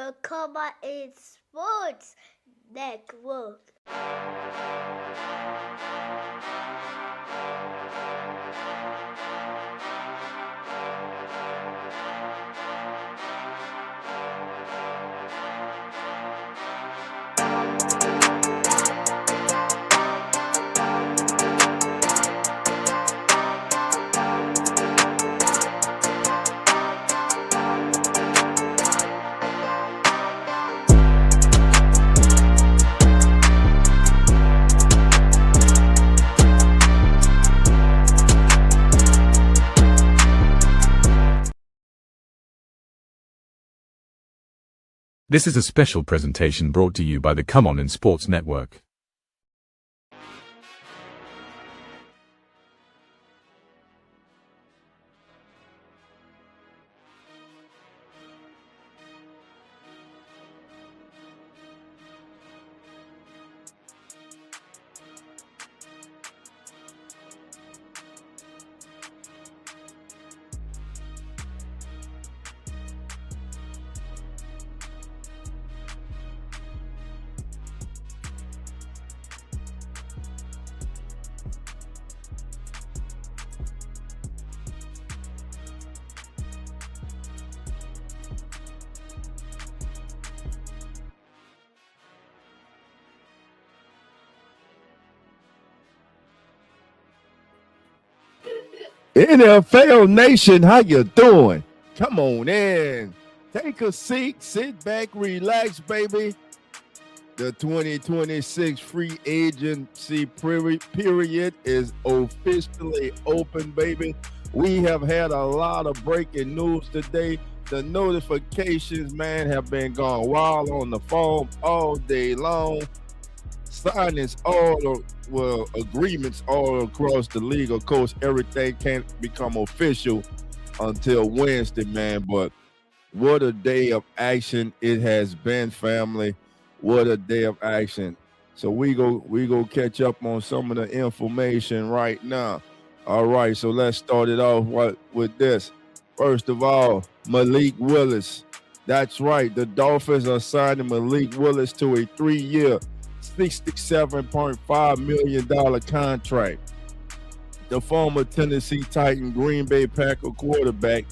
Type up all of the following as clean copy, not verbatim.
the Comma in Sports Network. This is a special presentation brought to you by the Come On in Sports Network. NFL Nation, how you doing? Come on in. Take a seat, sit back, relax, baby. The 2026 free agency period is officially open, baby. We have had a lot of breaking news today. The notifications, man, have been going wild on the phone all day long. Signings agreements all across the league. Of course, everything can't become official until Wednesday, man. But what a day of action it has been, family. What a day of action. So we go catch up on some of the information right now. All right, so let's start it off with this. First of all, Malik Willis. That's right. The Dolphins are signing Malik Willis to a 3-year, $67.5 million contract. The former Tennessee Titan Green Bay Packer quarterback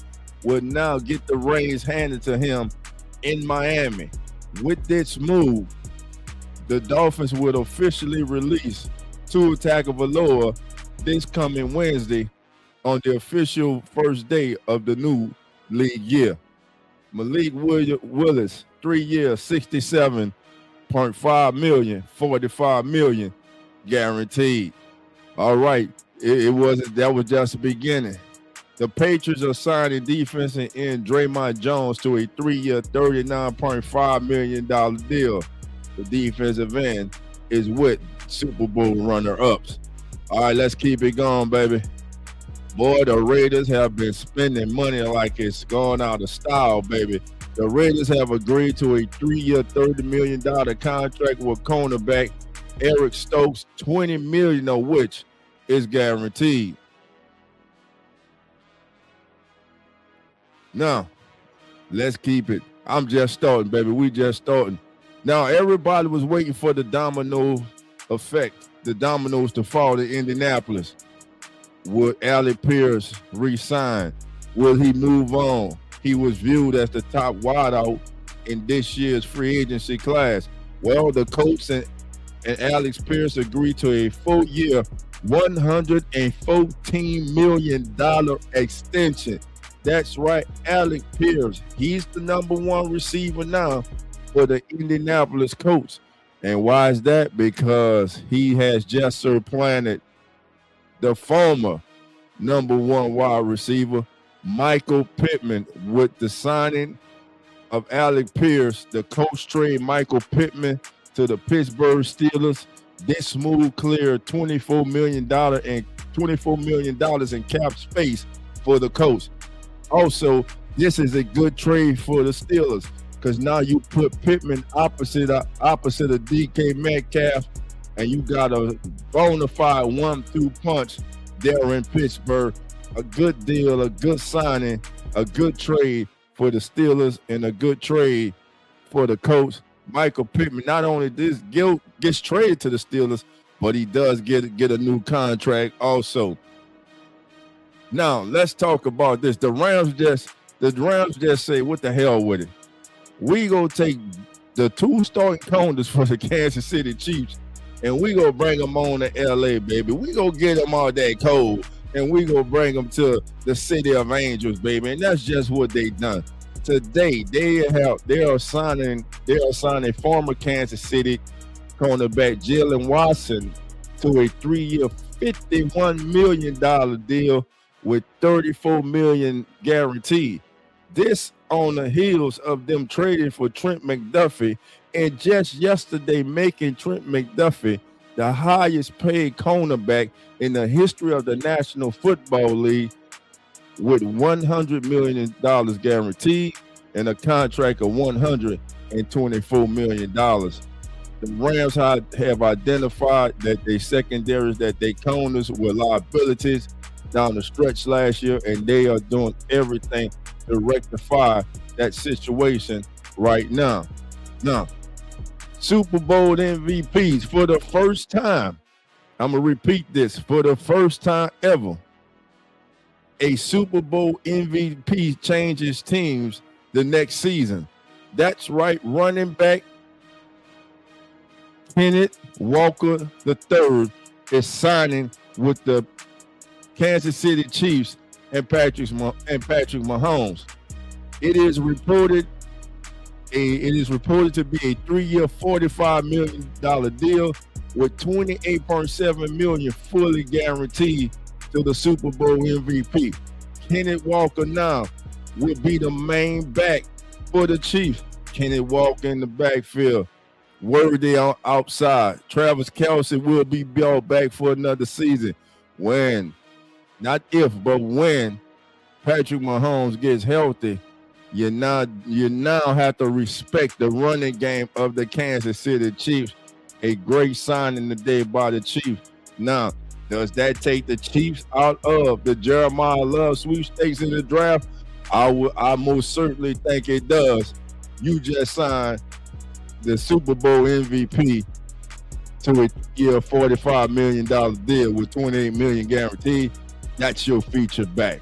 will now get the reins handed to him in Miami. With this move, the Dolphins will officially release Tua Tagovailoa this coming Wednesday on the official first day of the new league year. Malik Willis, 3 years, $67.5 million, $45 million guaranteed. All right, that was just the beginning. The Patriots are signing defensive end Draymond Jones to a 3-year, $39.5 million deal. The defensive end is with Super Bowl runner-ups. All right, let's keep it going, baby. Boy, the Raiders have been spending money like it's gone out of style, baby. The Raiders have agreed to a 3-year, $30 million contract with cornerback Eric Stokes, $20 million of which is guaranteed. Now, let's keep it. I'm just starting, baby. We just starting. Now, everybody was waiting for the domino effect, the dominoes to fall to Indianapolis. Would Alec Pierce resign? Will he move on? He was viewed as the top wideout in this year's free agency class. Well, the Colts and Alex Pierce agreed to a 4-year, $114 million extension. That's right, Alec Pierce. He's the number one receiver now for the Indianapolis Colts. And why is that? Because he has just supplanted the former number one wide receiver, Michael Pittman. With the signing of Alec Pierce, the Colts trade Michael Pittman to the Pittsburgh Steelers. This move cleared $24 million in cap space for the Colts. Also, this is a good trade for the Steelers because now you put Pittman opposite of DK Metcalf, and you got a bona fide 1-2 punch there in Pittsburgh. A good deal, a good signing, a good trade for the Steelers, and a good trade for the Colts. Michael Pittman not only gets traded to the Steelers, but he does get a new contract also. Now let's talk about this. The Rams just say, what the hell with it? We go take the 2 starting corners for the Kansas City Chiefs, and we go bring them on to LA, baby. We go get them all that cold, and we go bring them to the City of Angels, baby. And that's just what they done. Today, they are signing former Kansas City cornerback Jalen Watson to a 3-year, $51 million deal with $34 million guaranteed. This on the heels of them trading for Trent McDuffie, and just yesterday making Trent McDuffie the highest paid cornerback in the history of the National Football League, with $100 million guaranteed and a contract of $124 million. The Rams have identified that they secondaries, that they corners were liabilities down the stretch last year, and they are doing everything to rectify that situation right now. Now, Super Bowl MVPs for the first time. I'm going to repeat this. For the first time ever, a Super Bowl MVP changes teams the next season. That's right, running back Kenneth Walker III is signing with the Kansas City Chiefs and Patrick Mahomes. It is reported to be a 3-year, $45 million deal with $28.7 million fully guaranteed to the Super Bowl MVP. Kenneth Walker now will be the main back for the Chiefs. Kenneth Walker in the backfield, Worthy on outside. Travis Kelce will be brought back for another season when, not if, but when Patrick Mahomes gets healthy. You now have to respect the running game of the Kansas City Chiefs. A great signing today by the Chiefs. Now, does that take the Chiefs out of the Jeremiah Love sweepstakes in the draft? I most certainly think it does. You just signed the Super Bowl MVP to a year $45 million deal with $28 million guaranteed. That's your feature back.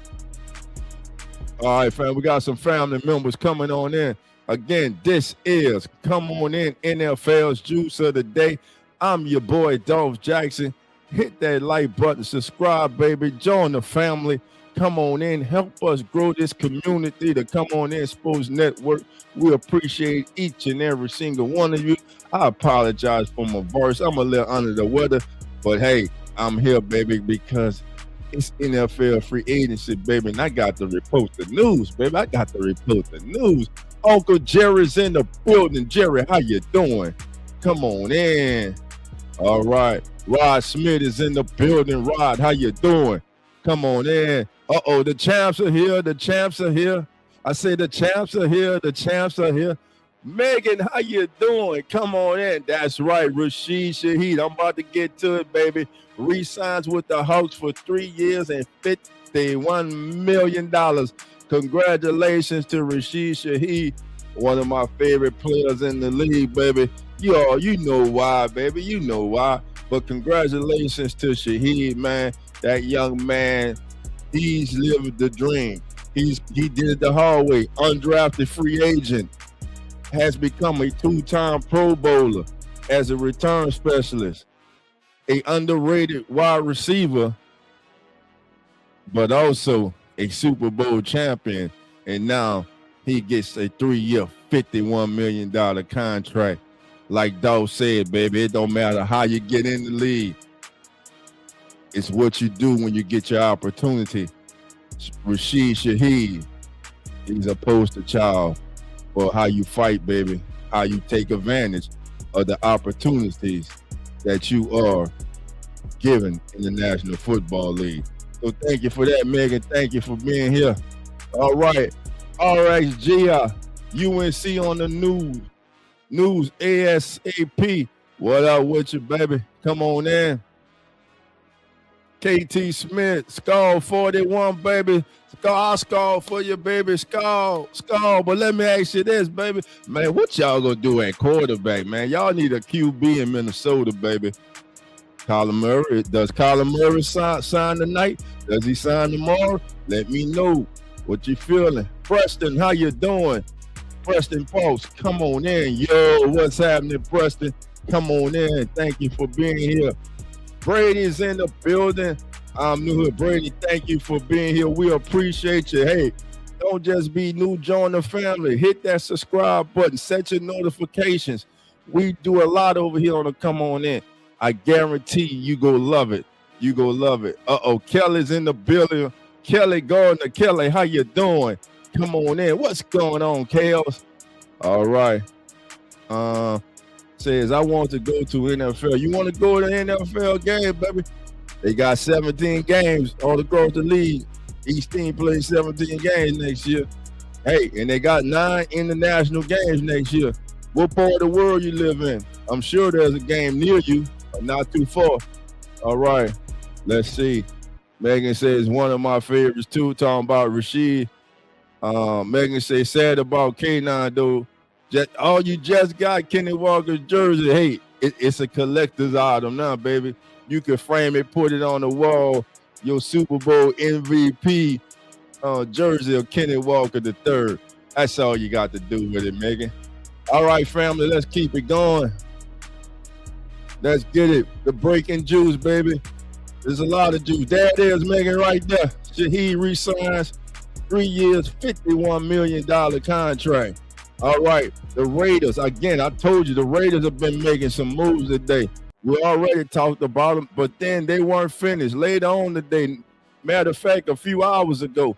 All right, fam, we got some family members coming on in. Again, this is Come On In, NFL's Juice of the Day. I'm your boy, Dolph Jackson. Hit that like button, subscribe, baby. Join the family. Come on in. Help us grow this community, the Come On In Sports Network. We appreciate each and every single one of you. I apologize for my voice. I'm a little under the weather, but hey, I'm here, baby, because it's NFL free agency, baby, and I got to report the news, baby. I got to report the news. Uncle Jerry's in the building. Jerry, how you doing? Come on in. All right. Rod Smith is in the building. Rod, how you doing? Come on in. Uh-oh, the champs are here. The champs are here. I say the champs are here. The champs are here. Megan, how you doing? Come on in. That's right, Rashid Shaheed. I'm about to get to it, baby. Re-signs with the Hawks for 3 years and $51 million. Congratulations to Rashid Shaheed, one of my favorite players in the league, baby. You know why, baby. You know why. But congratulations to Shaheed, man. That young man, he's lived the dream. He did it the hard way. Undrafted free agent. Has become a 2-time Pro Bowler as a return specialist. A underrated wide receiver, but also a Super Bowl champion. And now he gets a 3-year, $51 million contract. Like Dolph said, baby, it don't matter how you get in the league. It's what you do when you get your opportunity. Rashid Shaheed, he's a poster child for how you fight, baby, how you take advantage of the opportunities that you are given in the National Football League. So thank you for that, Megan. Thank you for being here. All right. RXGI, UNC on the news ASAP. What up with you, baby? Come on in. KT Smith, Skull 41, baby. Skull, I'll skull for you, baby. Skull. But let me ask you this, baby. Man, what y'all gonna do at quarterback, man? Y'all need a QB in Minnesota, baby. Kyler Murray. Does Kyler Murray sign tonight? Does he sign tomorrow? Let me know what you feeling. Preston, how you doing? Preston Post, come on in. Yo, what's happening, Preston? Come on in. Thank you for being here. Brady's in the building. I'm new here. Brady, thank you for being here. We appreciate you. Hey, don't just be new, join the family. Hit that subscribe button. Set your notifications. We do a lot over here on the Come On In. I guarantee you go love it. You go love it. Uh-oh, Kelly's in the building. Kelly Gardner. Kelly, how you doing? Come on in. What's going on, Kels? All right. Says, I want to go to NFL. You want to go to NFL game, baby? They got 17 games all across the league. Each team plays 17 games next year. Hey, and they got 9 international games next year. What part of the world you live in? I'm sure there's a game near you, but not too far. All right, let's see. Megan says, one of my favorites too, talking about Rashid. Megan says, sad about K9 though. All you just got Kenny Walker's jersey. Hey, it's a collector's item now, baby. You can frame it, put it on the wall. Your Super Bowl MVP jersey of Kenny Walker III. That's all you got to do with it, Megan. All right, family, let's keep it going. Let's get it. The breaking juice, baby. There's a lot of juice. There it is, Megan, right there. Shaheed resigns 3 years, $51 million contract. All right, the Raiders. Again, I told you the Raiders have been making some moves today. We already talked about them, but then they weren't finished. Later on today, matter of fact, a few hours ago,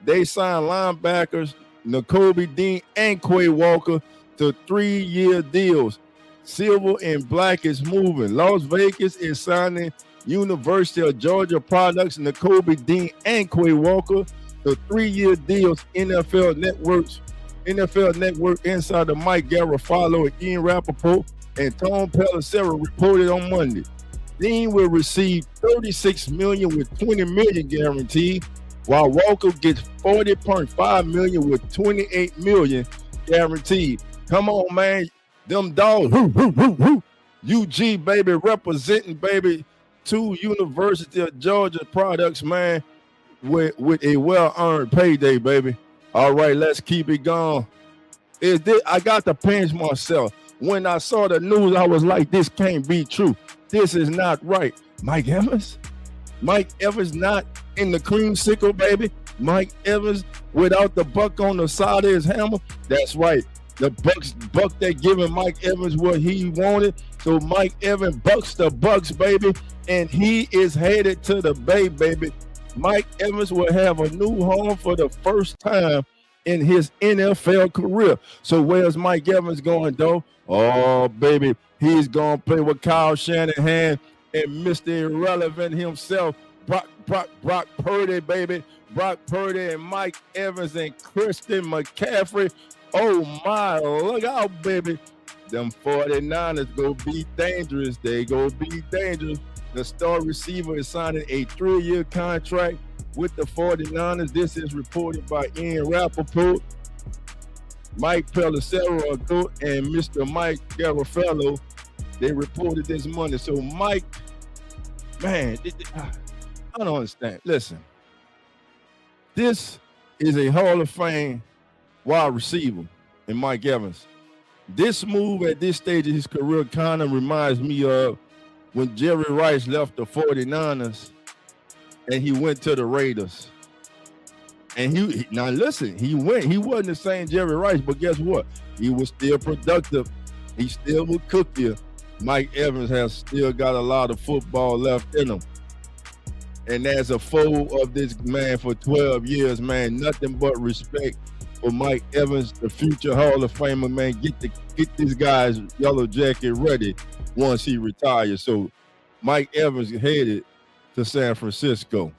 they signed linebackers Nakobe Dean and Quay Walker to 3-year deals. Silver and black is moving. Las Vegas is signing University of Georgia products Nakobe Dean and Quay Walker to 3-year deals. NFL Network insider Mike Garofalo and Ian Rappaport and Tom Pelissero reported on Monday. Dean will receive $36 million with $20 million guaranteed, while Walker gets $40.5 million with $28 million guaranteed. Come on, man. Them dogs. UG, baby, representing, baby, 2 University of Georgia products, man, with a well-earned payday, baby. All right, let's keep it going. I got to pinch myself. When I saw the news, I was like, this can't be true. This is not right. Mike Evans not in the creamsicle, baby. Mike Evans without the buck on the side of his hammer. That's right. The buck they giving Mike Evans what he wanted. So Mike Evans bucks the Bucks, baby. And he is headed to the Bay, baby. Mike Evans will have a new home for the first time in his NFL career. So where's Mike Evans going, though? Oh, baby, he's going to play with Kyle Shanahan and Mr. Irrelevant himself, Brock Purdy, baby. Brock Purdy and Mike Evans and Christian McCaffrey. Oh, my, look out, baby. Them 49ers go be dangerous. They go be dangerous. The star receiver is signing a 3-year contract with the 49ers. This is reported by Ian Rappaport, Mike Pelissero, and Mr. Mike Garofalo. They reported this Monday. So, Mike, man, I don't understand. Listen, this is a Hall of Fame wide receiver in Mike Evans. This move at this stage of his career kind of reminds me of when Jerry Rice left the 49ers and he went to the Raiders. And now listen, he wasn't the same Jerry Rice, but guess what? He was still productive. He still would cook you. Mike Evans has still got a lot of football left in him. And as a foe of this man for 12 years, man, nothing but respect for Mike Evans, the future Hall of Famer, man. Get this guy's yellow jacket ready once he retires. So Mike Evans headed to San Francisco.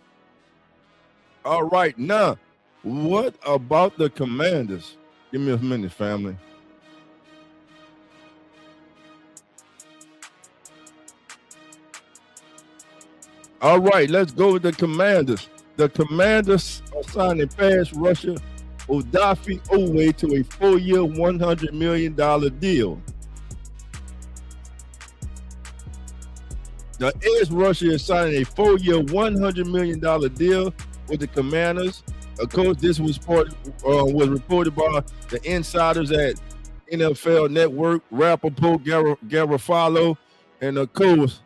All right, now, what about the Commanders? Give me a minute, family. All right, let's go with the Commanders. The Commanders are signing pass rusher Odafe Owe to a 4-year, $100 million deal. The edge rusher is signing a 4-year, $100 million deal with the Commanders. Of course, this was reported by the insiders at NFL Network, Rappaport, Garofalo, and of course,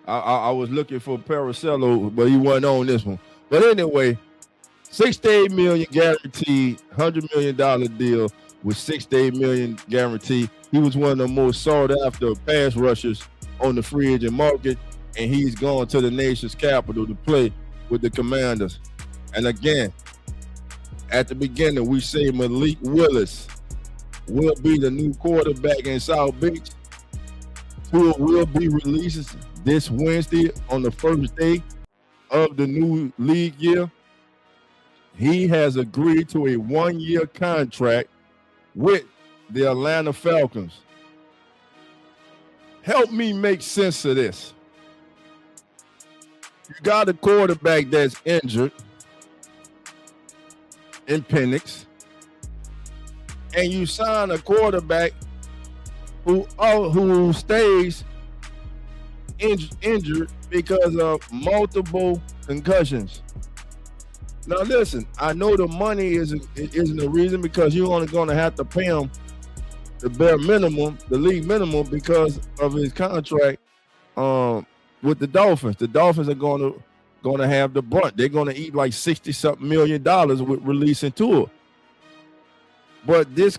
I was looking for Paracello, but he wasn't on this one. But anyway, $68 million guaranteed, $100 million deal with $68 million guaranteed. He was one of the most sought after pass rushers on the free agent market, and he's going to the nation's capital to play with the Commanders. And again, at the beginning, we say Malik Willis will be the new quarterback in South Beach. Tua will be released this Wednesday on the first day of the new league year. He has agreed to a 1-year contract with the Atlanta Falcons. Help me make sense of this. You got a quarterback that's injured in Penix, and you sign a quarterback who stays injured because of multiple concussions. Now listen, I know the money isn't the reason, because you're only going to have to pay him the bare minimum, the league minimum, because of his contract with the Dolphins. The Dolphins are going to have the brunt. They're going to eat like $60-something million with releasing Tua. But this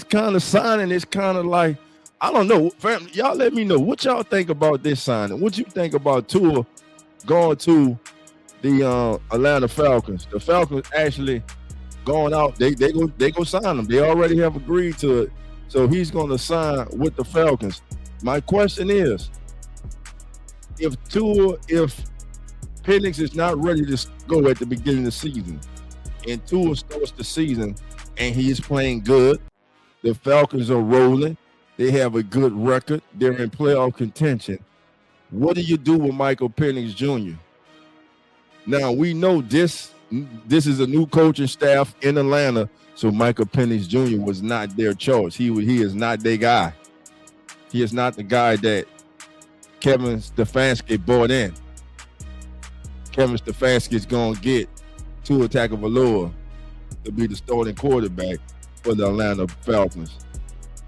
kind of signing is kind of like, I don't know, family. Y'all let me know what y'all think about this signing. What you think about Tua going to the Atlanta Falcons? The Falcons actually going out. They go sign him. They already have agreed to it. So he's going to sign with the Falcons. My question is, if Penix is not ready to go at the beginning of the season, and Tua starts the season and he is playing good, the Falcons are rolling, they have a good record, they're in playoff contention, what do you do with Michael Penix Jr.? Now, we know this is a new coaching staff in Atlanta, so Michael Penix Jr. was not their choice. He is not their guy. He is not the guy that Kevin Stefanski brought in. Kevin Stefanski is going to get Tua Tagovailoa to be the starting quarterback for the Atlanta Falcons.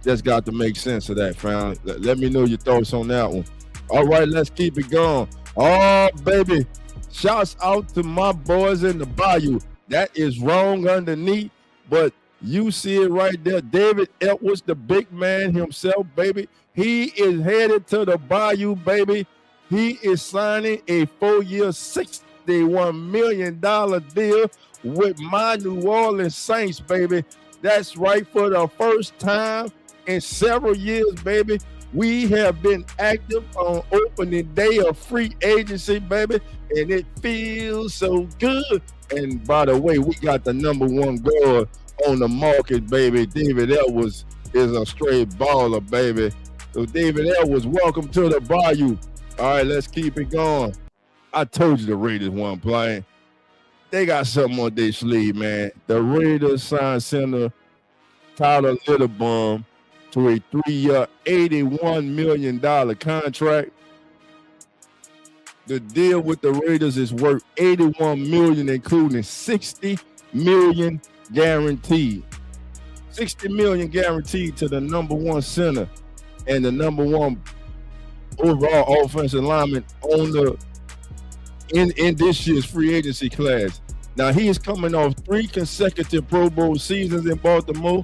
Just got to make sense of that, fam. Let me know your thoughts on that one. All right, let's keep it going. Oh, baby. Shouts out to my boys in the Bayou. That is wrong underneath, but you see it right there. David Edwards, the big man himself, baby. He is headed to the Bayou, baby. He is signing a 4-year, $61 million deal with my New Orleans Saints, baby. That's right. For the first time in several years, baby, we have been active on opening day of free agency, baby, and it feels so good. And by the way, we got the #1 guard on the market, baby. David Edwards is a straight baller, baby. So David Edwards, welcome to the Bayou. All right, let's keep it going. I told you the Raiders weren't playing. They got something on their sleeve, man. The Raiders signed center Tyler Littlebum to a 3-year, $81 million contract. The deal with the Raiders is worth $81 million, including $60 million guaranteed. $60 million guaranteed to the #1 center and the #1 overall offensive lineman on the in this year's free agency class. Now, he is coming off 3 consecutive Pro Bowl seasons in Baltimore,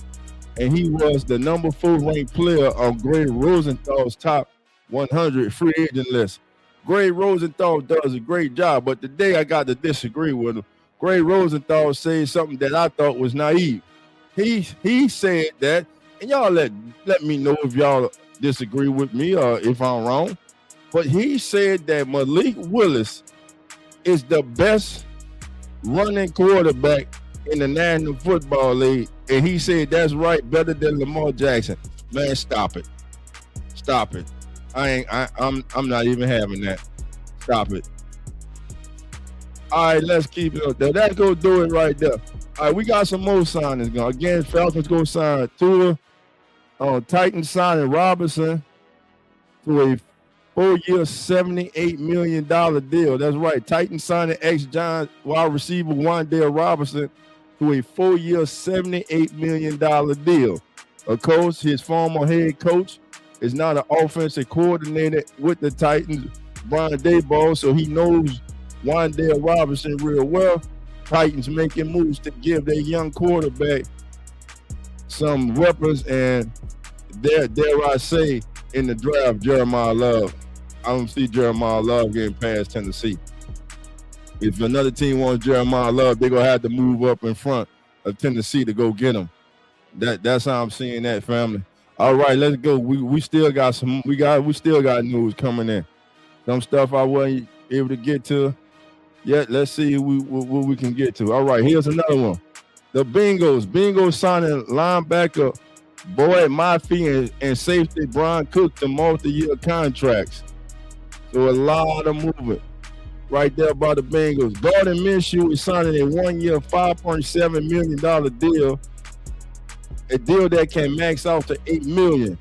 and he was the #4 ranked player on Greg Rosenthal's top 100 free agent list. Greg Rosenthal does a great job, but today I got to disagree with him. Greg Rosenthal said something that I thought was naive. He said that, and y'all let me know if y'all disagree with me or if I'm wrong, but he said that Malik Willis is the best running quarterback in the National Football League, and he said that's right, better than Lamar Jackson. Man, stop it. Stop it. I'm not even having that. Stop it. All right, let's keep it up there. That's gonna do it right there. All right, we got some more signings going. Again, Falcons go sign Tua. Titans signing Robinson to a 4-year, $78 million deal. That's right. Titans signing ex-Giants wide receiver Wan'Dale Robinson to a 4-year, $78 million deal. Of course, his former head coach is now the offensive coordinator with the Titans, Brian Daboll, so he knows Wan'Dale Robinson real well. Titans making moves to give their young quarterback some weapons, and dare I say, in the draft, Jeremiah Love. I don't see Jeremiah Love getting past Tennessee. If another team wants Jeremiah Love, they're gonna have to move up in front of Tennessee to go get him. That's how I'm seeing that, family. All right, let's go. We still got we still got news coming in. Some stuff I wasn't able to get to yet. Let's see what we can get to. All right, here's another one. The Bengals signing linebacker Boyd Mafe and safety Brian Cook to multi-year contracts. So a lot of movement right there by the Bengals. Gardner Minshew is signing a 1-year, $5.7 million deal. A deal that can max out to $8 million.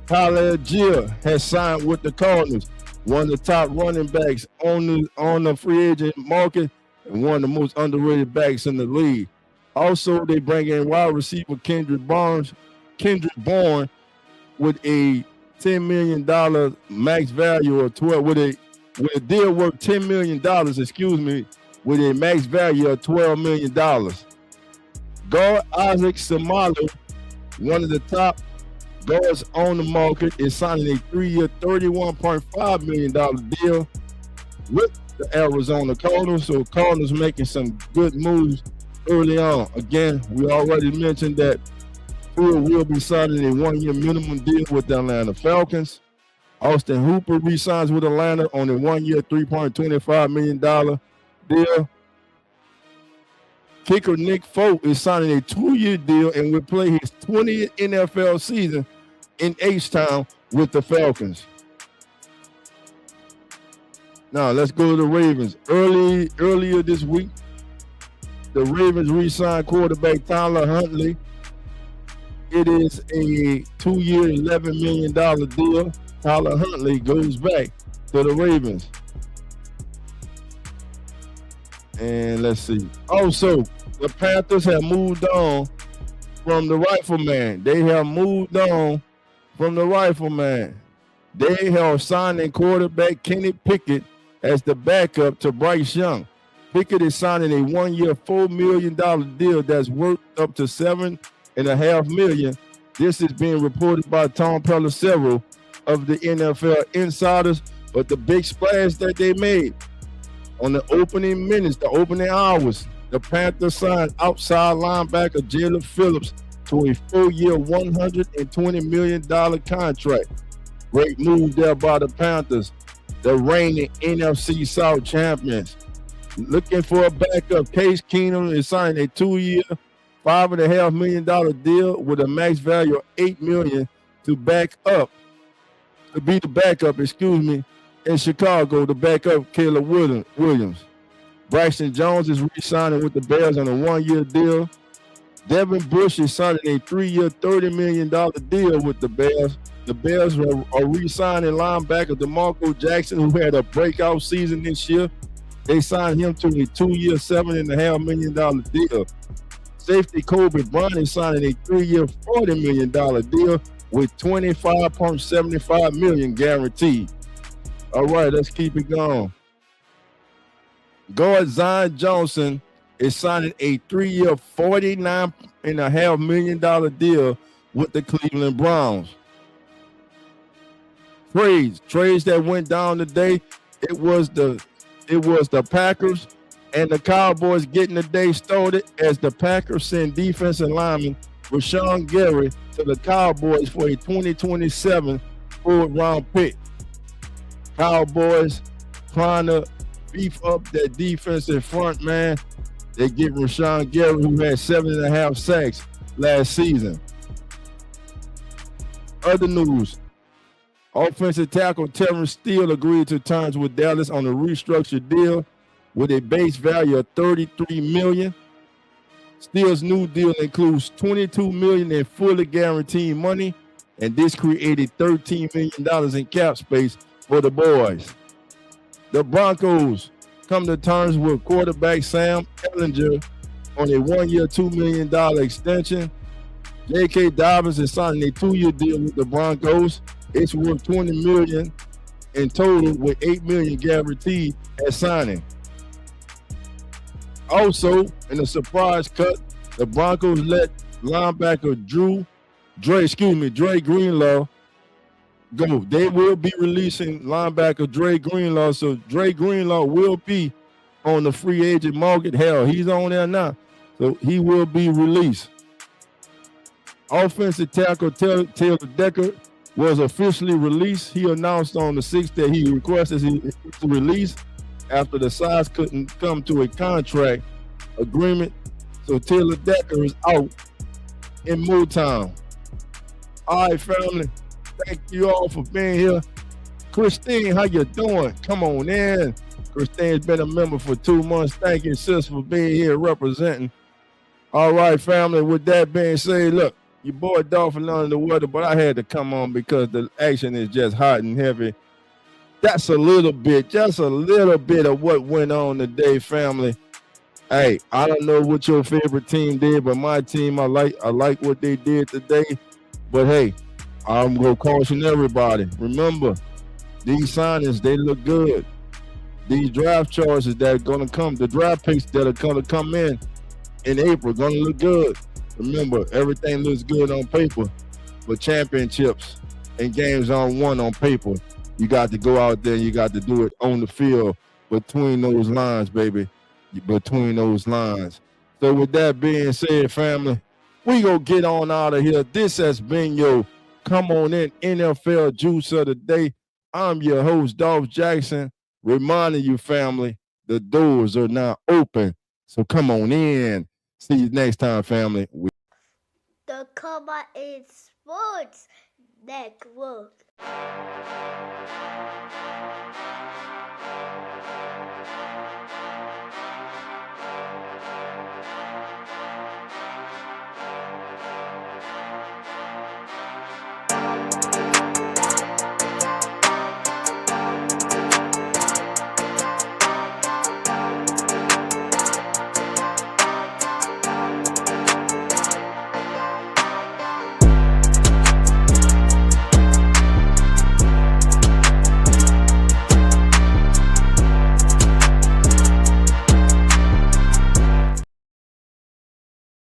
Tyler Gill has signed with the Cardinals, one of the top running backs on the free agent market and one of the most underrated backs in the league. Also, they bring in wide receiver Kendrick Bourne with a $10 million max value or 12 with a deal worth $10 million, with a max value of $12 million. Guard Isaac Seumalo, one of the top guards on the market, is signing a 3-year, $31.5 million deal with the Arizona Cardinals. So Cardinals making some good moves early on. Again, we already mentioned that Tua will be signing a 1-year minimum deal with the Atlanta Falcons. Austin Hooper re-signs with Atlanta on a 1-year, $3.25 million deal. Kicker Nick Folk is signing a 2-year deal and will play his 20th NFL season in H-Town with the Falcons. Now let's go to the Ravens. Earlier this week, the Ravens re-signed quarterback Tyler Huntley. It is a 2-year, $11 million deal. Tyler Huntley goes back to the Ravens. And let's see. Also, the Panthers have moved on from the Rifleman. They have signing quarterback Kenny Pickett as the backup to Bryce Young. Pickett is signing a 1-year, $4 million deal that's worth up to $7.5 million. This is being reported by Tom Pelissero of the NFL Insiders. But the big splash that they made on the opening minutes, the opening hours, the Panthers signed outside linebacker Jalen Phillips to a 4-year, $120 million contract. Great move there by the Panthers, the reigning NFC South champions. Looking for a backup, Case Keenum is signing a 2-year, $5.5 million deal with a max value of $8 million to be the backup, in Chicago, to back up Caleb Williams. Braxton Jones is re-signing with the Bears on a 1-year deal. Devin Bush is signing a 3-year, $30 million deal with the Bears. The Bears are re-signing linebacker DeMarco Jackson, who had a breakout season this year. They signed him to a 2-year, $7.5 million deal. Safety Kobe Bryant is signing a 3-year, $40 million deal with $25.75 million guaranteed. All right, let's keep it going. Guard Zion Johnson is signing a 3-year, $49.5 million deal with the Cleveland Browns. Trades that went down today. It was the Packers and the Cowboys getting the day started as the Packers send defensive lineman Rashawn Gary to the Cowboys for a 2027 4th-round pick. Cowboys trying to beef up that defensive front, man. They get Rashawn Gary, who had 7.5 sacks last season. Other news, Offensive tackle Terrence Steele agreed to terms with Dallas on a restructured deal with a base value of $33 million. Steele's new deal includes $22 million in fully guaranteed money, and this created $13 million in cap space for the boys. The Broncos come to terms with quarterback Sam Ehlinger on a one-year, $2 million extension. J.K. Dobbins is signing a 2-year deal with the Broncos. It's worth $20 million in total, with $8 million guaranteed at signing. Also, in a surprise cut, the Broncos let linebacker Dre Greenlaw go. They will be releasing linebacker Dre Greenlaw, so Dre Greenlaw will be on the free agent market. Hell, he's on there now, so he will be released. Offensive tackle Taylor Decker was officially released. He announced on the 6th that he requested his release after the sides couldn't come to a contract agreement. So Taylor Decker is out in Motown. All right, family. Thank you all for being here. Christine, how you doing? Come on in. Christine's been a member for 2 months. Thank you, sis, for being here representing. All right, family. With that being said, look, your boy Dolphin under the weather, but I had to come on because the action is just hot and heavy. That's just a little bit of what went on today, family. Hey, I don't know what your favorite team did, but my team, I like what they did today. But hey, I'm gonna caution everybody. Remember, these signings, they look good. These draft choices that are gonna come, the draft picks that are gonna come in April, gonna look good. Remember, everything looks good on paper, but championships and games aren't won on paper. You got to go out there and you got to do it on the field, between those lines, baby. Between those lines. So with that being said, family, we gonna get on out of here. This has been your Come On In NFL Juice of the Day. I'm your host, Dolph Jackson, reminding you, family, the doors are now open. So come on in. See you next time, family. The Come On In Sports Network.